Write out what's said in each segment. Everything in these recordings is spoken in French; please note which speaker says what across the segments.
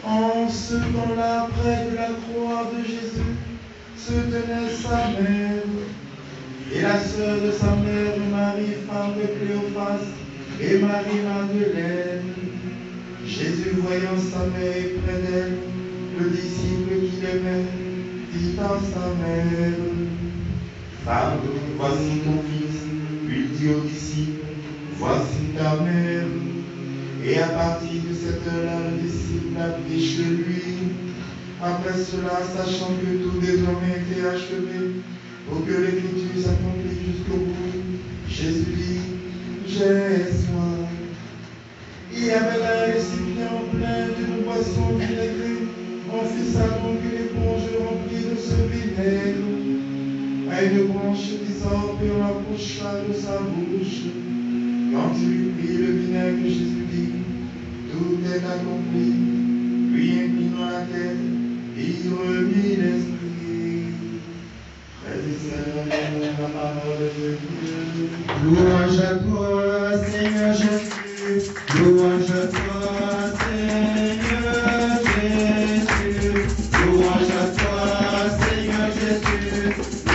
Speaker 1: En ce temps-là, près de la croix de Jésus, se tenait sa mère et la sœur de sa mère, Marie, femme de Cléophas, et Marie-Madeleine. Jésus, voyant sa mère près d'elle, le disciple qu'il aimait, dit à sa mère, Femme, voici ton fils. Puis dit aux disciples, voici ta mère. Et à partir de cette heure-là, le disciple a pris chez lui. Après cela, sachant que tout désormais était achevé, pour que l'écriture s'accomplisse jusqu'au bout, Jésus dit, j'ai soin. Il y avait là un récipient plein d'une boisson vinaigrée. On fissa donc une éponge remplie de ce vinaigre. À une branche d'hysope et on l'approcha de sa bouche. Quand il eut pris le vinaigre, Jésus dit, tout est accompli. Puis inclinant la tête, il remit l'esprit. Frères et sœurs, la parole de Dieu.
Speaker 2: Louange à toi, Seigneur Jésus. Louange à toi, Seigneur Jésus. Louange à toi, Seigneur Jésus.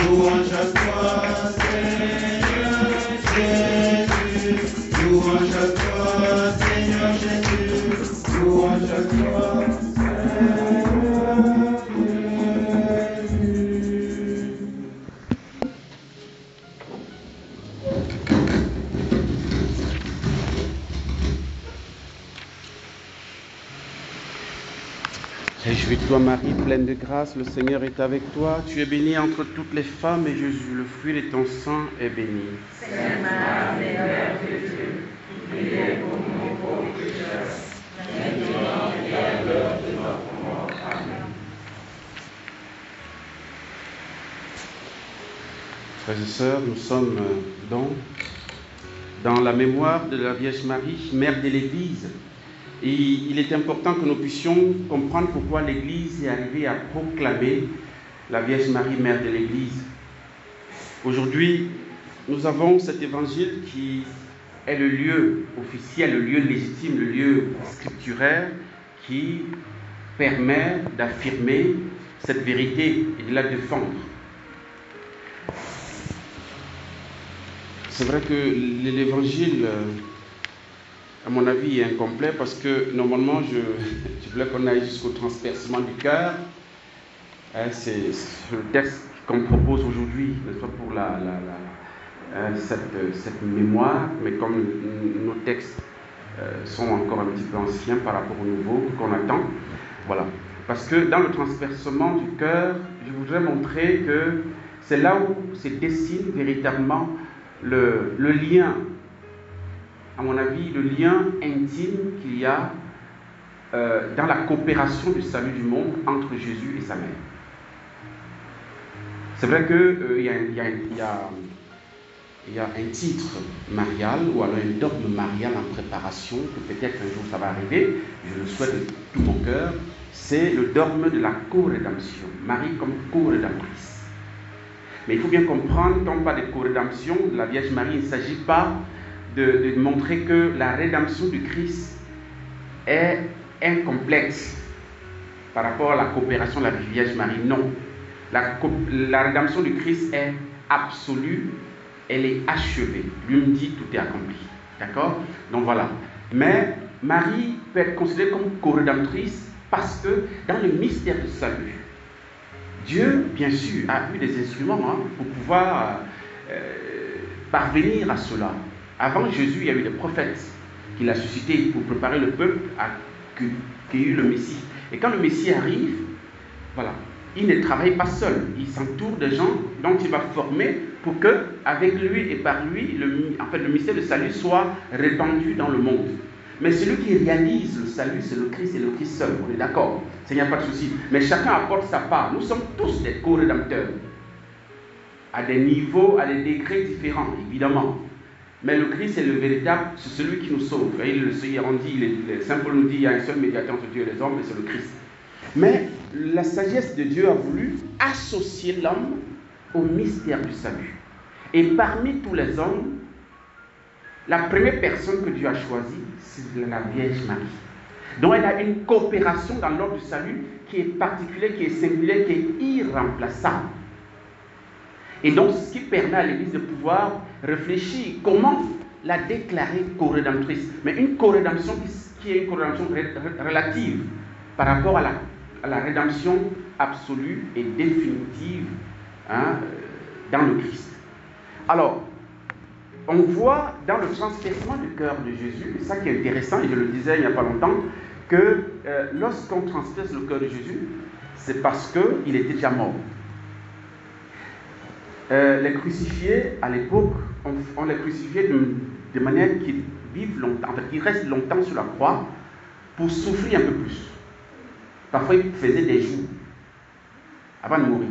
Speaker 2: Louange à toi, Seigneur Jésus. Louange à toi, Seigneur Jésus. Louange à toi, Seigneur Jésus.
Speaker 3: Réjouis-toi Marie, pleine de grâce, le Seigneur est avec toi. Tu es bénie entre toutes les femmes et Jésus, le fruit de ton sein, est béni.
Speaker 4: Sainte Marie, Mère de Dieu, priez pour nous pauvres pécheurs, maintenant et à l'heure de notre mort. Amen.
Speaker 3: Frères et sœurs, nous sommes dans la mémoire de la Vierge Marie, mère de l'Église. Et il est important que nous puissions comprendre pourquoi l'Église est arrivée à proclamer la Vierge Marie, mère de l'Église. Aujourd'hui, nous avons cet évangile qui est le lieu officiel, le lieu légitime, le lieu scripturaire qui permet d'affirmer cette vérité et de la défendre. C'est vrai que l'évangile, à mon avis, est incomplet parce que normalement, je voulais qu'on aille jusqu'au transpercement du cœur. C'est le texte qu'on propose aujourd'hui, n'est-ce pas, pour cette mémoire, mais comme nos textes sont encore un petit peu anciens par rapport au nouveau qu'on attend, voilà. Parce que dans le transpercement du cœur, je voudrais montrer que c'est là où se dessine véritablement le lien, à mon avis, le lien intime qu'il y a dans la coopération du salut du monde entre Jésus et sa mère. C'est vrai qu'il y a un titre marial ou alors un dogme marial en préparation, que peut-être un jour ça va arriver, je le souhaite de tout mon cœur, c'est le dogme de la co-rédemption, Marie comme co-rédemptrice. Mais il faut bien comprendre, quand on parle de co-rédemption de la Vierge Marie, il ne s'agit pas de montrer que la rédemption du Christ est incomplète par rapport à la coopération de la Vierge Marie. Non. La rédemption du Christ est absolue, elle est achevée. Lui me dit tout est accompli. D'accord? Donc voilà. Mais Marie peut être considérée comme co-rédemptrice parce que dans le mystère du salut, Dieu, bien sûr, a eu des instruments pour pouvoir parvenir à cela. Avant Jésus, il y a eu des prophètes qu'il a suscités pour préparer le peuple à accueillir le Messie. Et quand le Messie arrive, voilà, il ne travaille pas seul. Il s'entoure de gens dont il va former pour que, avec lui et par lui, le mystère du salut soit répandu dans le monde. Mais celui qui réalise le salut, c'est le Christ et le Christ seul. On est d'accord? Il n'y a pas de souci. Mais chacun apporte sa part. Nous sommes tous des co-rédempteurs. À des niveaux, à des degrés différents, évidemment. Mais le Christ est le véritable, c'est celui qui nous sauve. Saint Paul nous dit il y a un seul médiateur entre Dieu et les hommes, et c'est le Christ. Mais la sagesse de Dieu a voulu associer l'homme au mystère du salut. Et parmi tous les hommes, la première personne que Dieu a choisie, c'est la Vierge Marie. Donc il y a une coopération dans l'ordre du salut qui est particulière, qui est singulière, qui est irremplaçable. Et donc ce qui permet à l'Église de pouvoir réfléchir comment la déclarer co-rédemptrice. Mais une co-rédemption qui est une co-rédemption relative par rapport à la rédemption absolue et définitive dans le Christ. Alors, on voit dans le transpercement du cœur de Jésus, et ça qui est intéressant, et je le disais il n'y a pas longtemps, que lorsqu'on transperce le cœur de Jésus, c'est parce qu'il était déjà mort. Les crucifiés, à l'époque, on les crucifiait de manière qu'ils vivent longtemps, en fait, qu'ils restent longtemps sur la croix pour souffrir un peu plus. Parfois, ils faisaient des jours avant de mourir.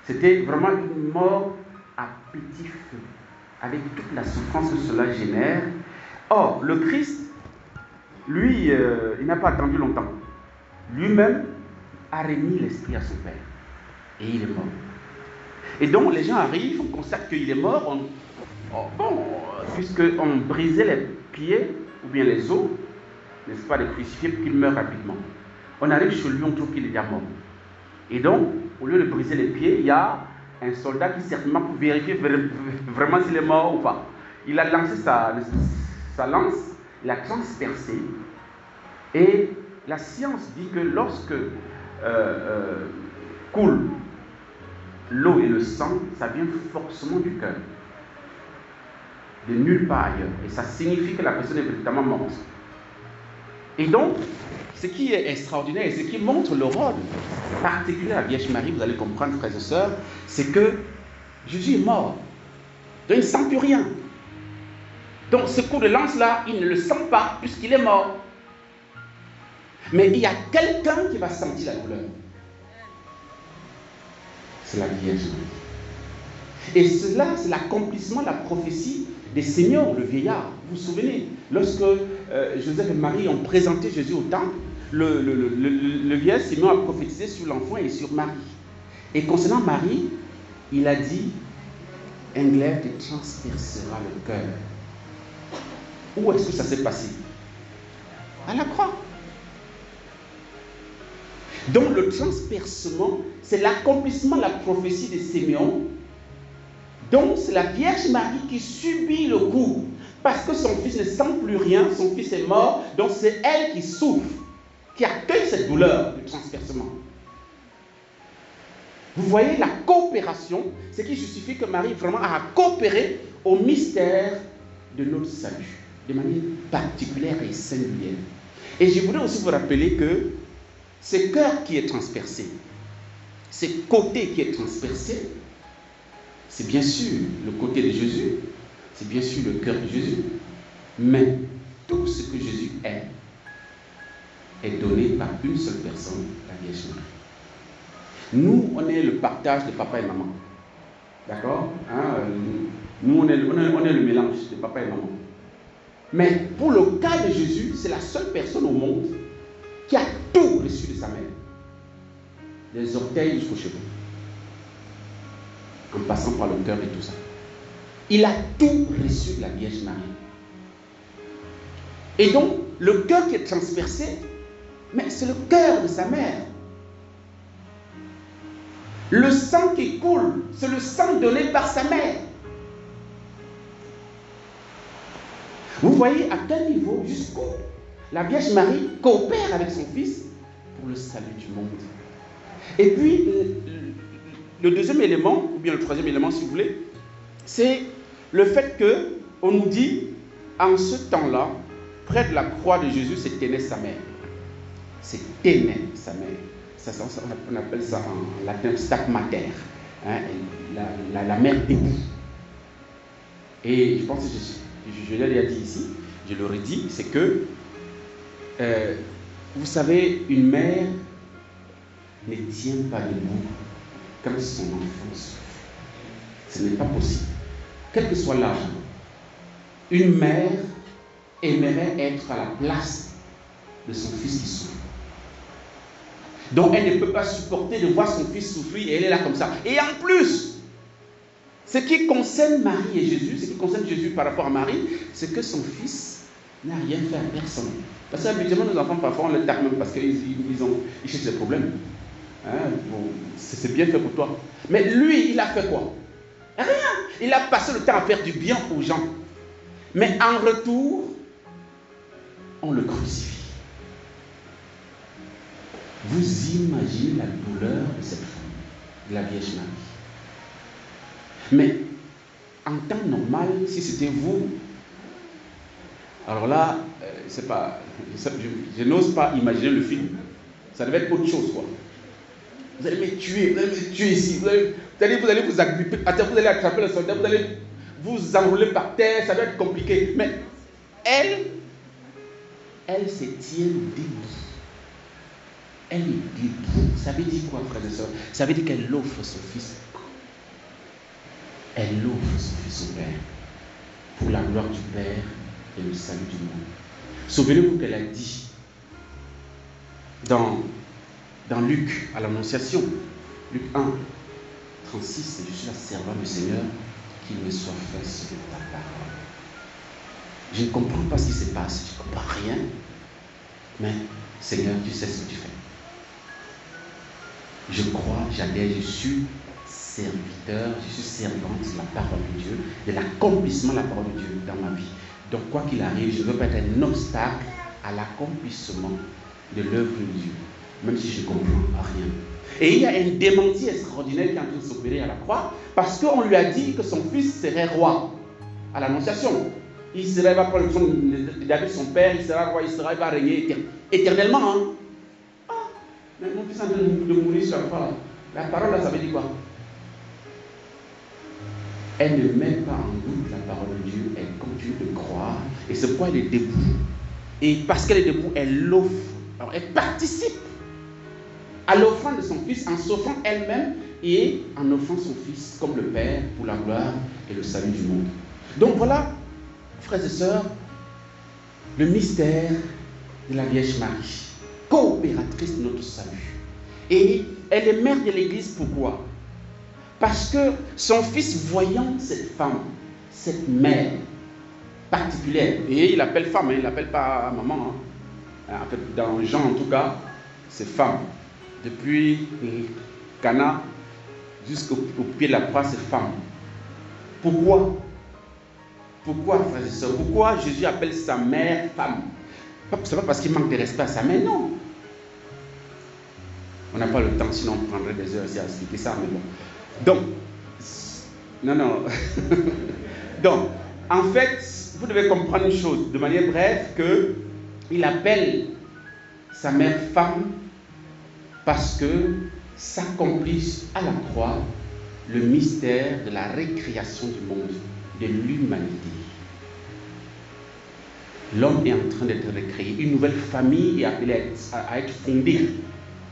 Speaker 3: C'était vraiment une mort à petit feu, avec toute la souffrance que cela génère. Or, le Christ, lui, il n'a pas attendu longtemps. Lui-même a remis l'esprit à son Père. Et il est mort. Et donc, les gens arrivent, on constate qu'il est mort. Puisqu'on brisait les pieds, ou bien les os, n'est-ce pas, les crucifiés, pour qu'il meure rapidement. On arrive chez lui, on trouve qu'il est déjà mort. Et donc, au lieu de briser les pieds, il y a un soldat qui, certainement, pour vérifier vraiment s'il est mort ou pas, il a lancé sa lance, il a transpercé. Et la science dit que lorsque coule l'eau et le sang, ça vient forcément du cœur, de nulle part ailleurs. Et ça signifie que la personne est véritablement morte. Et donc, ce qui est extraordinaire et ce qui montre le rôle particulier à la Vierge Marie, vous allez comprendre, frères et sœurs, c'est que Jésus est mort. Donc il ne sent plus rien. Donc ce coup de lance-là, il ne le sent pas puisqu'il est mort. Mais il y a quelqu'un qui va sentir la douleur. C'est la Vierge Marie. Et cela, c'est l'accomplissement de la prophétie des Seigneurs, le vieillard. Vous vous souvenez, lorsque Joseph et Marie ont présenté Jésus au temple, le vieillard Simeon a prophétisé sur l'enfant et sur Marie. Et concernant Marie, il a dit, un glaive te transpercera le cœur. Où est-ce que ça s'est passé? À la croix. Donc le transpercement, c'est l'accomplissement de la prophétie de Simeon. Donc c'est la Vierge Marie qui subit le coup. Parce que son fils ne sent plus rien, son fils est mort. Donc c'est elle qui souffre, qui accueille cette douleur du transpercement. Vous voyez la coopération, ce qui justifie que Marie vraiment a coopéré au mystère de notre salut, de manière particulière et singulière. Et je voudrais aussi vous rappeler que ce cœur qui est transpercé, ce côté qui est transpercé, c'est bien sûr le côté de Jésus, c'est bien sûr le cœur de Jésus, mais tout ce que Jésus est donné par une seule personne, la Vierge Marie. Nous, on est le partage de papa et maman. D'accord, nous, on est le mélange de papa et maman. Mais pour le cas de Jésus, c'est la seule personne au monde qui a tout reçu de sa mère. Des orteils jusqu'aux cheveux. En passant par le cœur et tout ça. Il a tout reçu de la Vierge Marie. Et donc, le cœur qui est transpercé, mais c'est le cœur de sa mère. Le sang qui coule, c'est le sang donné par sa mère. Vous voyez à quel niveau, jusqu'où la Vierge Marie coopère avec son Fils pour le salut du monde. Et puis, le deuxième élément, ou bien le troisième élément si vous voulez, c'est le fait qu'on nous dit, en ce temps-là, près de la croix de Jésus, c'est Ténès sa mère. C'est Ténès sa mère. On appelle ça en latin stat mater, la mère debout. Et je pense que je l'ai déjà dit ici, je l'aurais dit, c'est que, vous savez, une mère ne tient pas debout comme son enfant souffre. Ce n'est pas possible. Quel que soit l'âge, une mère aimerait être à la place de son fils qui souffre. Donc elle ne peut pas supporter de voir son fils souffrir et elle est là comme ça. Et en plus, ce qui concerne Marie et Jésus, ce qui concerne Jésus par rapport à Marie, c'est que son fils n'a rien fait à personne. Parce qu'habituellement, nos enfants, parfois, on les tape même parce qu'ils cherchent des problèmes. Hein? Bon, c'est bien fait pour toi. Mais lui, il a fait quoi? Rien. Il a passé le temps à faire du bien aux gens. Mais en retour, on le crucifie. Vous imaginez la douleur de cette femme, de la Vierge Marie. Mais en temps normal, si c'était vous, alors là, c'est pas, je n'ose pas imaginer le film. Ça devait être autre chose, quoi. Vous allez me tuer ici, vous allez vous agripper, vous allez attraper le soldat, vous allez vous enrouler par terre, ça doit être compliqué. Mais elle se tient debout. Elle est debout. Ça veut dire quoi, frères et sœurs? Ça veut dire qu'elle offre son fils. Elle offre son fils au Père pour la gloire du Père et le salut du monde. Souvenez-vous qu'elle a dit dans Luc, à l'Annonciation, Luc 1, 36, je suis la servante du Seigneur, qu'il me soit fait selon ta parole. Je ne comprends pas ce qui se passe, je ne comprends rien, mais Seigneur, tu sais ce que tu fais. Je crois, j'adhère, je suis serviteur, je suis servante de la parole de Dieu, de l'accomplissement de la parole de Dieu dans ma vie. Donc quoi qu'il arrive, je ne veux pas être un obstacle à l'accomplissement de l'œuvre de Dieu, même si je ne comprends rien. Et il y a un démenti extraordinaire qui est en train de s'opérer à la croix, parce qu'on lui a dit que son fils serait roi à l'Annonciation. Il va prendre le trône de David, son père, il sera roi, il va régner éternellement. Hein? Ah, mais mon fils est en train de mourir sur la croix là. La parole là, ça veut dire quoi? Elle ne met pas en doute la parole de Dieu, elle continue de croire, et c'est pourquoi elle est debout. Et parce qu'elle est debout, elle l'offre. Alors elle participe à l'offrande de son fils en s'offrant elle-même et en offrant son fils comme le Père pour la gloire et le salut du monde. Donc voilà, frères et sœurs, le mystère de la Vierge Marie, coopératrice de notre salut. Et elle est mère de l'Église, pourquoi? Parce que son fils, voyant cette femme, cette mère particulière, et il l'appelle femme, il ne l'appelle pas maman, hein. En fait, dans Jean en tout cas, c'est femme. Depuis Cana jusqu'au pied de la croix, c'est femme. Pourquoi? Pourquoi, frères et sœurs? Pourquoi Jésus appelle sa mère femme? Ce n'est pas parce qu'il manque de respect à sa mère, non. On n'a pas le temps, sinon on prendrait des heures ici à expliquer ça, mais bon. Donc, non. Donc, en fait, vous devez comprendre une chose, de manière brève, qu'il appelle sa mère femme parce que s'accomplit à la croix le mystère de la récréation du monde, de l'humanité. L'homme est en train d'être recréé. Une nouvelle famille est appelée à être fondée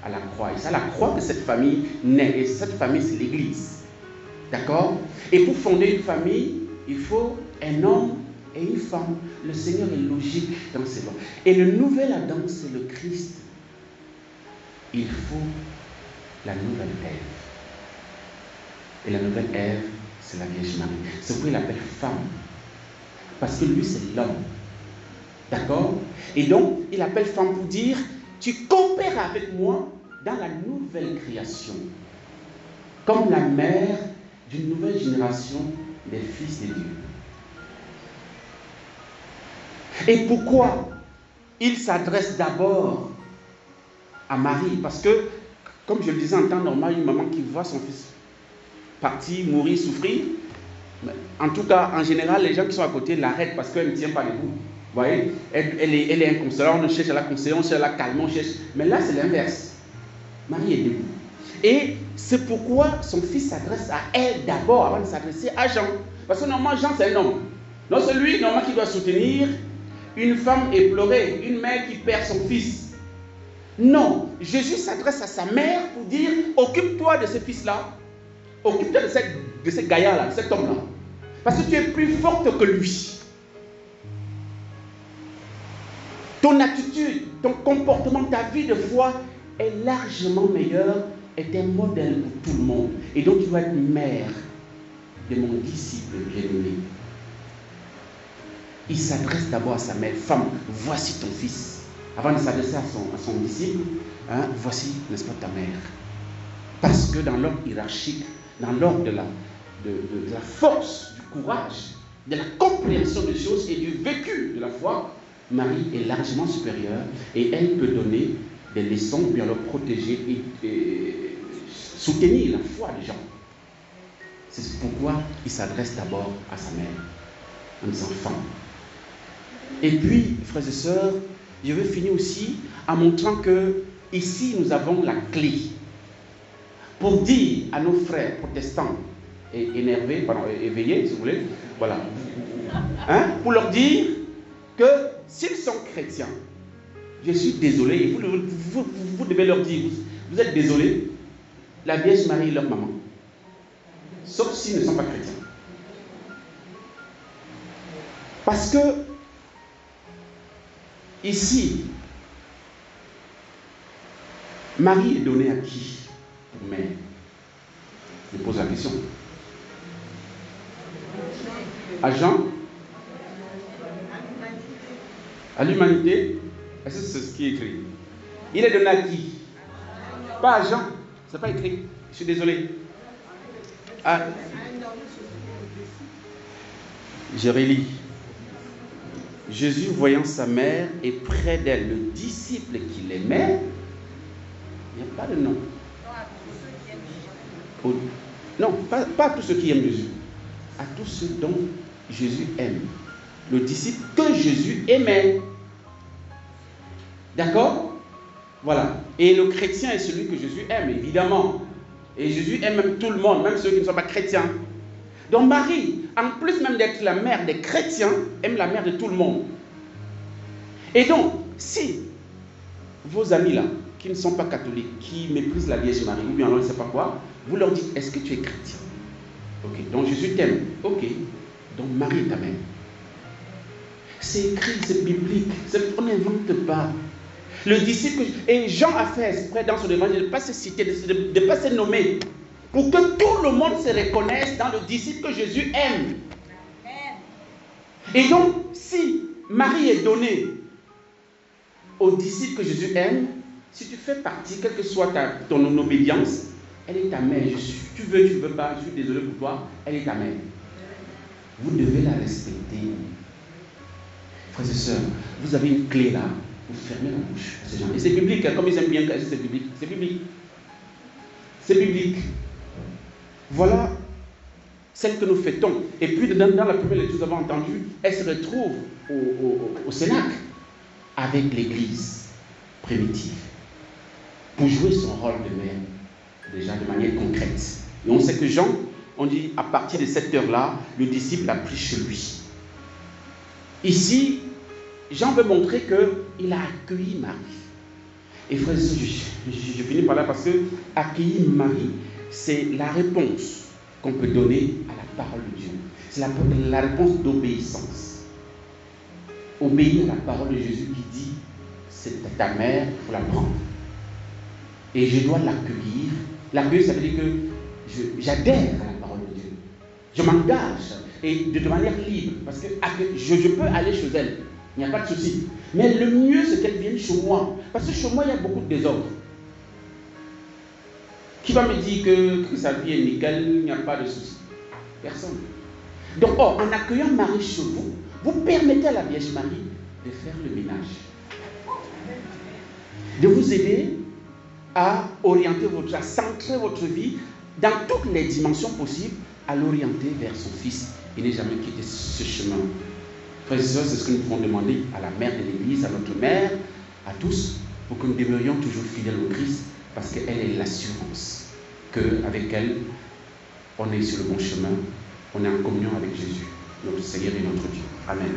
Speaker 3: à la croix. Et c'est à la croix que cette famille naît. Et cette famille, c'est l'Église. D'accord? Et pour fonder une famille, il faut un homme et une femme. Le Seigneur est logique dans ses lois. Et le nouvel Adam, c'est le Christ. Il faut la nouvelle Ève. Et la nouvelle Ève, c'est la Vierge Marie. C'est pourquoi il l'appelle femme. Parce que lui, c'est l'homme. D'accord? Et donc, il appelle femme pour dire, tu coopères avec moi dans la nouvelle création. Comme la mère d'une nouvelle génération des fils de Dieu. Et pourquoi il s'adresse d'abord à Marie? Parce que, comme je le disais en temps normal, une maman qui voit son fils partir, mourir, souffrir, en tout cas, en général, les gens qui sont à côté l'arrêtent parce qu'elle ne tient pas debout. Vous voyez, elle est inconsolable, on cherche à la consoler, on cherche à la calmer, on cherche. Mais là, c'est l'inverse. Marie est debout. Et c'est pourquoi son fils s'adresse à elle d'abord avant de s'adresser à Jean. Parce que normalement, Jean, c'est un homme. Non, c'est lui, normalement, qui doit soutenir une femme éplorée, une mère qui perd son fils. Non, Jésus s'adresse à sa mère pour dire, occupe-toi de ce fils-là, occupe-toi de ce gaillard-là, de cet homme-là. Parce que tu es plus forte que lui. Ton attitude, ton comportement, ta vie de foi est largement meilleure, est un modèle pour tout le monde. Et donc tu dois être mère de mon disciple bien-aimé. il s'adresse d'abord à sa mère. Femme, voici ton fils. Avant de s'adresser à son disciple, hein, voici, n'est-ce pas, ta mère. Parce que dans l'ordre hiérarchique, dans l'ordre de la force, du courage, de la compréhension des choses et du vécu de la foi, Marie est largement supérieure et elle peut donner des leçons, bien leur protéger et soutenir la foi des gens. C'est pourquoi il s'adresse d'abord à sa mère, en disant femme. Et puis, frères et sœurs, je veux finir aussi en montrant que ici nous avons la clé pour dire à nos frères protestants et énervés, pardon, éveillés, si vous voulez, voilà, hein, pour leur dire que s'ils sont chrétiens, je suis désolé, et vous devez leur dire, vous êtes désolé, la Vierge Marie est leur maman, sauf s'ils ne sont pas chrétiens. Parce que ici, Marie est donnée à qui pour mère? Je pose la question. À Jean? À l'humanité? Est-ce que c'est ce qui est écrit? Il est donné à qui? Pas à Jean. Ce n'est pas écrit. Je suis désolé. Ah. Je relis. Jésus, voyant sa mère et près d'elle le disciple qu'il aimait, il n'y a pas de nom. Non, pas à tous ceux qui aiment Jésus. À tous ceux dont Jésus aime. Le disciple que Jésus aimait. D'accord? Voilà. Et le chrétien est celui que Jésus aime, évidemment. Et Jésus aime même tout le monde, même ceux qui ne sont pas chrétiens. Donc Marie, en plus même d'être la mère des chrétiens, aime la mère de tout le monde. Et donc, si vos amis là, qui ne sont pas catholiques, qui méprisent la Vierge Marie, ou bien alors je ne sais pas quoi, vous leur dites, est-ce que tu es chrétien? Ok, donc Jésus t'aime. Ok, donc Marie est ta mère. C'est écrit, c'est biblique, on n'invente pas. Le disciple, et Jean a fait exprès dans son évangile de ne pas se citer, de ne pas se nommer, pour que tout le monde se reconnaisse dans le disciple que Jésus aime. Et donc, si Marie est donnée au disciple que Jésus aime, si tu fais partie, quelle que soit ton obédience, elle est ta mère. Tu veux pas, je suis désolé pour toi, elle est ta mère. Vous devez la respecter. Frères et sœurs, vous avez une clé là pour fermer la bouche à ces gens. Et c'est biblique, comme ils aiment bien dire, c'est biblique. C'est biblique. C'est biblique. Voilà celle que nous fêtons. Et puis dans la première lecture, nous avons entendu, elle se retrouve au Cénacle avec l'Église primitive pour jouer son rôle de mère, déjà de manière concrète. Et on sait que Jean, on dit à partir de cette heure-là, le disciple a pris chez lui. Ici, Jean veut montrer qu'il a accueilli Marie. Et frères et sœurs, je finis par là parce que accueillir Marie, c'est la réponse qu'on peut donner à la parole de Dieu. C'est la réponse d'obéissance. Obéir à la parole de Jésus qui dit, c'est ta mère, il faut la prendre. Et je dois l'accueillir. L'accueillir, ça veut dire que j'adhère à la parole de Dieu. Je m'engage, et de manière libre, parce que je peux aller chez elle. Il n'y a pas de souci. Mais le mieux, c'est qu'elle vienne chez moi. Parce que chez moi, il y a beaucoup de désordre. Qui va me dire que sa vie est nickel, il n'y a pas de souci? Personne. Donc, en accueillant Marie chez vous, vous permettez à la Vierge Marie de faire le ménage. De vous aider à orienter à centrer votre vie dans toutes les dimensions possibles, à l'orienter vers son Fils. Il n'est jamais quitté ce chemin. Frères et sœurs, c'est ce que nous pouvons demander à la mère de l'Église, à notre mère, à tous, pour que nous demeurions toujours fidèles au Christ, parce qu'elle est l'assurance qu'avec elle, on est sur le bon chemin, on est en communion avec Jésus, notre Seigneur et notre Dieu. Amen.